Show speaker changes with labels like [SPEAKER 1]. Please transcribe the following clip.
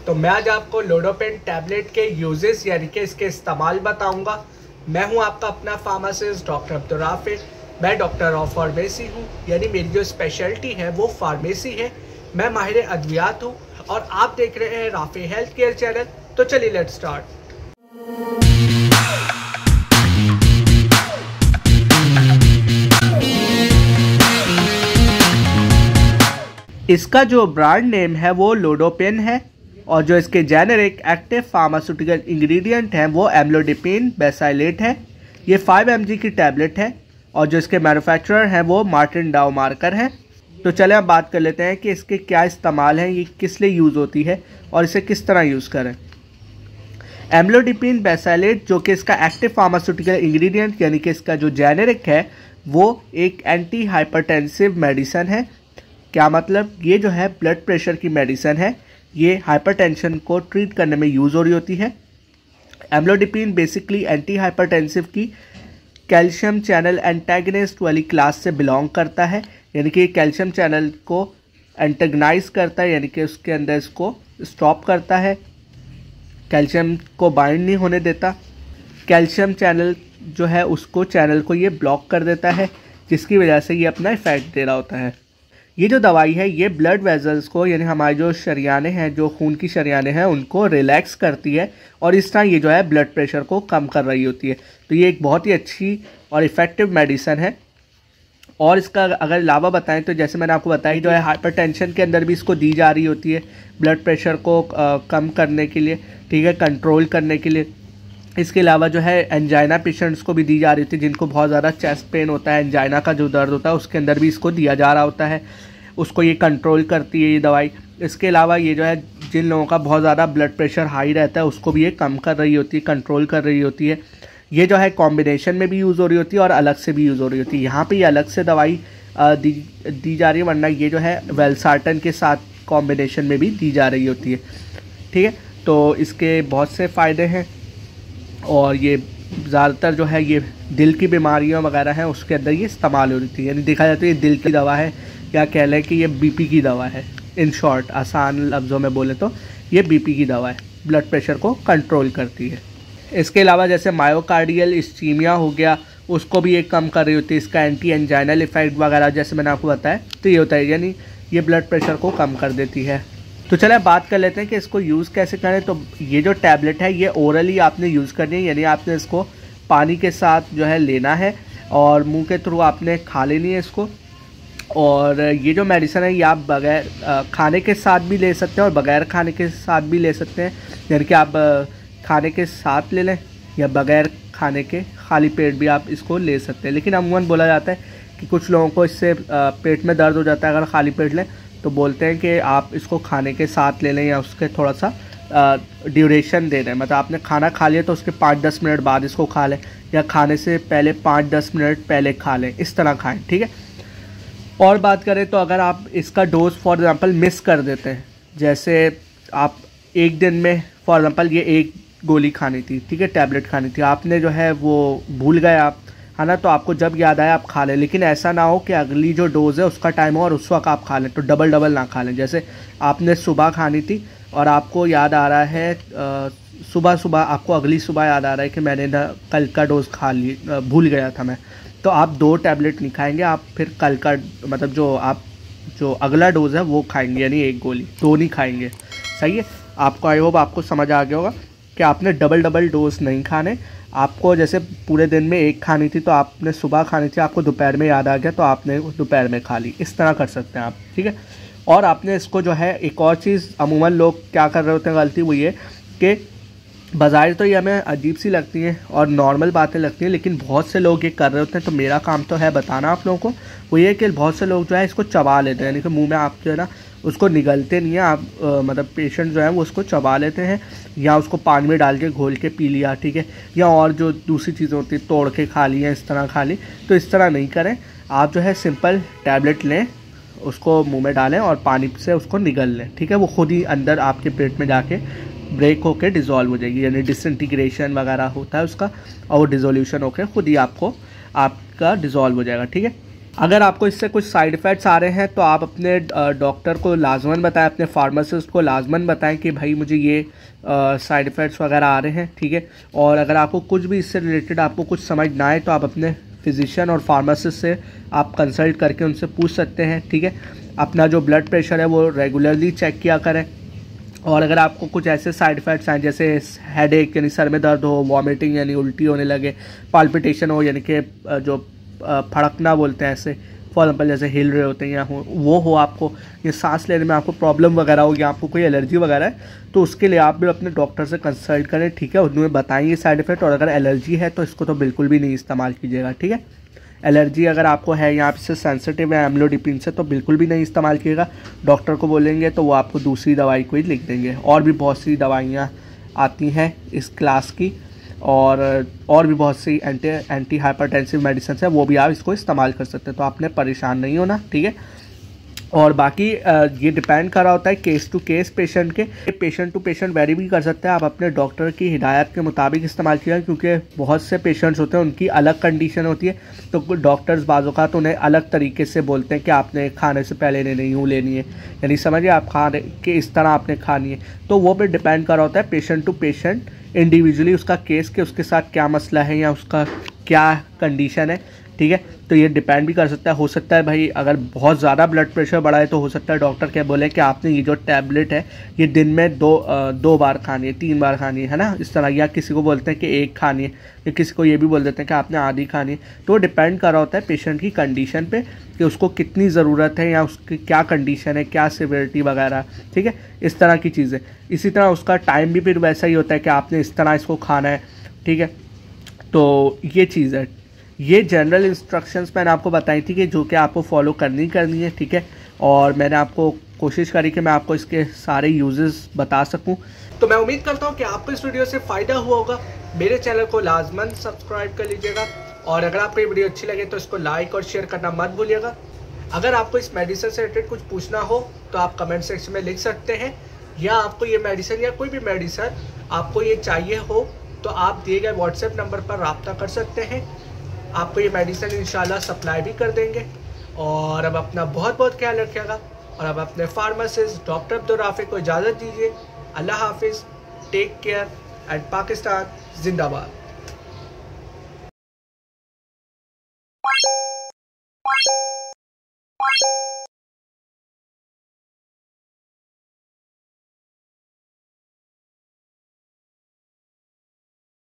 [SPEAKER 1] तो मैं आज आपको लोडोपेन टैबलेट के यूजेस यानी कि इसके इस्तेमाल बताऊंगा। मैं हूं आपका अपना फार्मासिस्ट डॉक्टर अब्दुल राफिक। मैं डॉक्टर ऑफ फार्मेसी हूं, यानी मेरी जो स्पेशलिटी है वो फार्मेसी है। मैं माहिर अद्वियात हूं और आप देख रहे हैं राफी हेल्थ केयर चैनल। तो चलिए लेट्स स्टार्ट। इसका जो ब्रांड नेम है वो लोडोपेन है और जो इसके जेनेरिक एक्टिव फार्मास्यूटिकल इंग्रेडिएंट हैं वो एम्लोडिपिन बेसाइलेट है। ये 5 mg की टैबलेट है और जो इसके मैन्युफैक्चरर हैं वो मार्टिन डाउ मार्कर है। तो चले अब बात कर लेते हैं कि इसके क्या इस्तेमाल हैं, ये किस लिए यूज़ होती है और इसे किस तरह यूज़ करें। एम्लोडिपिन बेसाइलेट जो कि इसका एक्टिव फार्मास्यूटिकल इंग्रेडिएंट यानी कि इसका जो जेनेरिक है वो एक एंटी हाइपरटेंसिव मेडिसिन है। क्या मतलब, ये जो है ब्लड प्रेशर की मेडिसिन है, ये हाइपरटेंशन को ट्रीट करने में यूज़ हो रही होती है। एम्लोडिपिन बेसिकली एंटी हाइपरटेंसिव की कैल्शियम चैनल एंटागनिस्ट वाली क्लास से बिलोंग करता है, यानी कि कैल्शियम चैनल को एंटागनाइज करता है, यानी कि उसके अंदर इसको स्टॉप करता है, कैल्शियम को बाइंड नहीं होने देता। कैल्शियम चैनल जो है उसको चैनल को ये ब्लॉक कर देता है, जिसकी वजह से ये अपना इफेक्ट दे रहा होता है। ये जो दवाई है ये ब्लड वेजल्स को यानी हमारे जो शरियाने हैं, जो खून की शरियाने हैं, उनको रिलैक्स करती है और इस तरह ये जो है ब्लड प्रेशर को कम कर रही होती है। तो ये एक बहुत ही अच्छी और इफ़ेक्टिव मेडिसिन है। और इसका अगर अलावा बताएं तो जैसे मैंने आपको बताया जो है हाइपरटेंशन के अंदर भी इसको दी जा रही होती है, ब्लड प्रेशर को कम करने के लिए, ठीक है, कंट्रोल करने के लिए। इसके अलावा जो है एंजाइना पेशेंट्स को भी दी जा रही थी, जिनको बहुत ज़्यादा चेस्ट पेन होता है, एंजाइना का जो दर्द होता है उसके अंदर भी इसको दिया जा रहा होता है, उसको ये कंट्रोल करती है ये दवाई। इसके अलावा ये जो है जिन लोगों का बहुत ज़्यादा ब्लड प्रेशर हाई रहता है उसको भी ये कम कर रही होती है, कंट्रोल कर रही होती है। ये जो है कॉम्बिनेशन में भी यूज़ हो रही होती है और अलग से भी यूज़ हो रही होती है। यहाँ पे ये अलग से दवाई दी जा रही है, वरना ये जो है वेलसार्टन के साथ कॉम्बिनेशन में भी दी जा रही होती है, ठीक है। तो इसके बहुत से फ़ायदे हैं और ये ज़्यादातर जो है ये दिल की बीमारियां वगैरह हैं उसके अंदर ये इस्तेमाल हो रही थी, यानी देखा जाए तो ये दिल की दवा है, या कह लें कि ये बीपी की दवा है। इन शॉर्ट आसान लफ्ज़ों में बोले तो ये बीपी की दवा है, ब्लड प्रेशर को कंट्रोल करती है। इसके अलावा जैसे मायोकार्डियल इस्कीमिया हो गया उसको भी ये कम कर रही होती है, इसका एंटी एंजाइनल इफेक्ट वगैरह जैसे मैंने आपको बताया तो ये होता है, यानी ये ब्लड प्रेशर को कम कर देती है। तो चलिए बात कर लेते हैं कि इसको यूज़ कैसे करें। तो ये जो टैबलेट है ये ओरली आपने यूज़ करनी है, यानी आपने इसको पानी के साथ जो है लेना है और मुंह के थ्रू आपने खा लेनी है इसको। और ये जो मेडिसिन है ये आप बगैर खाने के साथ भी ले सकते हैं और बगैर खाने के साथ भी ले सकते हैं, यानी कि आप खाने के साथ ले लें या बगैर खाने के खाली पेट भी आप इसको ले सकते हैं। लेकिन अमूमन बोला जाता है कि कुछ लोगों को इससे पेट में दर्द हो जाता है अगर खाली पेट लें, तो बोलते हैं कि आप इसको खाने के साथ ले लें या उसके थोड़ा सा ड्यूरेशन दे दें, मतलब आपने खाना खा लिया तो उसके 5-10 मिनट बाद इसको खा लें या खाने से पहले 5-10 मिनट पहले खा लें, इस तरह खाएं, ठीक है। और बात करें तो अगर आप इसका डोज फॉर एग्ज़ाम्पल मिस कर देते हैं, जैसे आप एक दिन में फॉर एग्ज़ाम्पल ये एक गोली खानी थी, ठीक है, टैबलेट खानी थी, आपने जो है वो भूल गए आप, है ना, तो आपको जब याद आया आप खा लें। लेकिन ऐसा ना हो कि अगली जो डोज़ है उसका टाइम हो और उस वक्त आप खा लें, तो डबल ना खा लें। जैसे आपने सुबह खानी थी और आपको याद आ रहा है सुबह आपको अगली सुबह याद आ रहा है कि मैंने ना कल का डोज खा ली, भूल गया था मैं, तो आप 2 टैबलेट नहीं खाएंगे, आप फिर कल का मतलब जो अगला डोज़ है वो खाएंगे, यानी 1 गोली, 2 नहीं खाएंगे। सही है, आपको आई होप आपको समझ आ गया होगा कि आपने डबल डोज नहीं खाने। आपको जैसे पूरे दिन में 1 खानी थी तो आपने सुबह खानी थी, आपको दोपहर में याद आ गया तो आपने दोपहर में खा ली, इस तरह कर सकते हैं आप, ठीक है। और आपने इसको जो है एक और चीज़ अमूमन लोग क्या कर रहे होते हैं गलती, वो ये कि बाज़ार तो ये हमें अजीब सी लगती हैं और नॉर्मल बातें लगती हैं, लेकिन बहुत से लोग ये कर रहे होते हैं। तो मेरा काम तो है बताना आप लोगों को, वो ये कि बहुत से लोग जो है इसको चबा लेते हैं, यानी कि मुंह में आप जो है ना उसको निगलते नहीं है, आप मतलब पेशेंट जो है वो उसको चबा लेते हैं या उसको पानी में डाल के घोल के पी लिया, ठीक है, या और जो दूसरी चीज़ें होती हैं तोड़ के खा ली या इस तरह खा ली। तो इस तरह नहीं करें, आप जो है सिंपल टैबलेट लें, उसको मुंह में डालें और पानी से उसको निगल लें, ठीक है। वो खुद ही अंदर आपके पेट में जाके ब्रेक होकर डिज़ोल्व हो जाएगी, यानी डिसइंटीग्रेशन वगैरह होता है उसका, और वो डिज़ोल्यूशन होकर खुद ही आपका डिज़ोल्व हो जाएगा, ठीक है। अगर आपको इससे कुछ साइड इफ़ेक्ट्स आ रहे हैं तो आप अपने डॉक्टर को लाजमन बताएं, अपने फार्मासिस्ट को लाजमन बताएं कि भाई मुझे ये साइड इफ़ेक्ट्स वगैरह आ रहे हैं, ठीक है। और अगर आपको कुछ भी इससे रिलेटेड आपको कुछ समझ ना आए तो आप अपने फिजिशियन और फार्मासिस्ट से आप कंसल्ट करके उनसे पूछ सकते हैं, ठीक है। अपना जो ब्लड प्रेशर है वो रेगुलरली चेक किया करें। और अगर आपको कुछ ऐसे साइड इफ़ेक्ट्स आए जैसे हेडेक यानी सर में दर्द हो, वॉमिटिंग यानी उल्टी होने लगे, पाल्पिटेशन हो यानी कि जो फड़कना बोलते हैं ऐसे, फॉर एग्जाम्पल जैसे हिल रहे होते हैं या वो हो आपको, ये सांस लेने में आपको प्रॉब्लम वगैरह हो या आपको कोई एलर्जी वगैरह है, तो उसके लिए आप भी अपने डॉक्टर से कंसल्ट करें, ठीक है। उन्हें बताएंगे साइड इफ़ेक्ट। और अगर एलर्जी है तो इसको तो बिल्कुल भी नहीं इस्तेमाल कीजिएगा, ठीक है। एलर्जी अगर आपको है या आप इससे सेंसिटिव है एम्लोडिपिन से, तो बिल्कुल भी नहीं इस्तेमाल कीजिएगा। डॉक्टर को बोलेंगे तो वो आपको दूसरी दवाई कोई लिख देंगे। और भी बहुत सी दवाइयाँ आती हैं इस क्लास की, और भी बहुत सी एंटी हाइपरटेंसिव मेडिसिन है, वो भी आप इसको इस्तेमाल कर सकते हैं। तो आपने परेशान नहीं होना, ठीक है। और बाकी ये डिपेंड कर रहा होता है केस टू केस पेशेंट के, पेशेंट टू पेशेंट वेरी भी कर सकते हैं। आप अपने डॉक्टर की हिदायत के मुताबिक इस्तेमाल किया, क्योंकि बहुत से पेशेंट्स होते हैं उनकी अलग कंडीशन होती है, तो डॉक्टर्स बाज़-औक़ात उन्हें अलग तरीके से बोलते हैं कि आपने खाने से पहले नहीं यूँ लेनी है, यानी समझिए आप खाने के इस तरह आपने खानी है। तो वो पे डिपेंड कर रहा होता है पेशेंट टू पेशेंट इंडिविजुअली उसका केस के उसके साथ क्या मसला है या उसका क्या कंडीशन है, ठीक है। तो ये डिपेंड भी कर सकता है। हो सकता है भाई अगर बहुत ज़्यादा ब्लड प्रेशर बढ़ा है तो हो सकता है डॉक्टर क्या बोले कि आपने ये जो टैबलेट है ये दिन में दो बार खानी है, 3 बार खानी है ना, इस तरह। या किसी को बोलते हैं कि एक खानी है, या किसी को ये भी बोल देते हैं कि आपने आधी खानी है। तो डिपेंड कर रहा होता है पेशेंट की कंडीशन पे कि उसको कितनी ज़रूरत है या उसकी क्या कंडीशन है, क्या सिवियरिटी वगैरह, ठीक है, इस तरह की चीज़ें। इसी तरह उसका टाइम भी फिर वैसा ही होता है कि आपने इस तरह इसको खाना है, ठीक है। तो ये चीज़ है, ये जनरल इंस्ट्रक्शंस मैंने आपको बताई थी कि जो कि आपको फॉलो करनी है, ठीक है। और मैंने आपको कोशिश करी कि मैं आपको इसके सारे यूजेस बता सकूं। तो मैं उम्मीद करता हूं कि आपको इस वीडियो से फ़ायदा हुआ होगा। मेरे चैनल को लाजमन सब्सक्राइब कर लीजिएगा, और अगर आपको ये वीडियो अच्छी लगे तो इसको लाइक और शेयर करना मत भूलिएगा। अगर आपको इस मेडिसिन से रिलेटेड कुछ पूछना हो तो आप कमेंट सेक्शन में लिख सकते हैं, या आपको ये मेडिसिन या कोई भी मेडिसिन आपको ये चाहिए हो तो आप दिए गए व्हाट्सएप नंबर पर रब्ता कर सकते हैं। आपको ये मेडिसिन इंशाल्लाह सप्लाई भी कर देंगे। और अब अपना बहुत बहुत ख्याल रखिएगा, और अब अपने फार्मासिस्ट डॉक्टर अब्दुल राफिक को इजाज़त दीजिए। अल्लाह हाफिज़, टेक केयर, एंड पाकिस्तान जिंदाबाद।